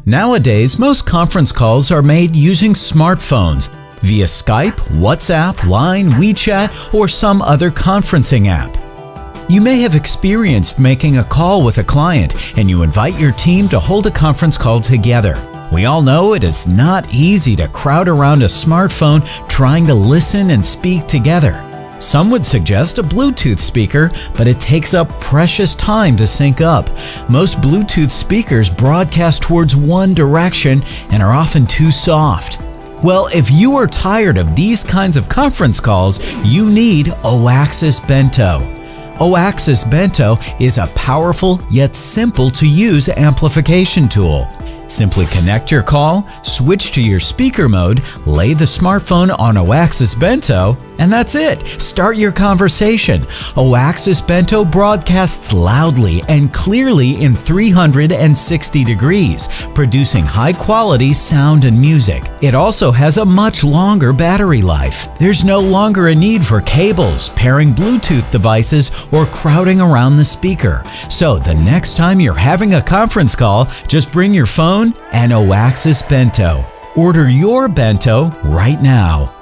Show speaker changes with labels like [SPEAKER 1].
[SPEAKER 1] Nowadays, most conference calls are made using smartphones via Skype, WhatsApp, Line, WeChat, or some other conferencing app. You may have experienced making a call with a client and you invite your team to hold a conference call together. We all know it is not easy to crowd around a smartphone trying to listen and speak together. Some would suggest a Bluetooth speaker, but it takes up precious time to sync up. Most Bluetooth speakers broadcast towards one direction and are often too soft. Well, if you are tired of these kinds of conference calls, you need Oaxis Bento. Oaxis Bento is a powerful yet simple to use amplification tool. Simply connect your call, switch to your speaker mode, lay the smartphone on Oaxis Bento, and that's it. Start your conversation. Oaxis Bento broadcasts loudly and clearly in 360 degrees, producing high-quality sound and music. It also has a much longer battery life. There's no longer a need for cables, pairing Bluetooth devices, or crowding around the speaker. So the next time you're having a conference call, just bring your phone and Oaxis Bento. Order your Bento right now.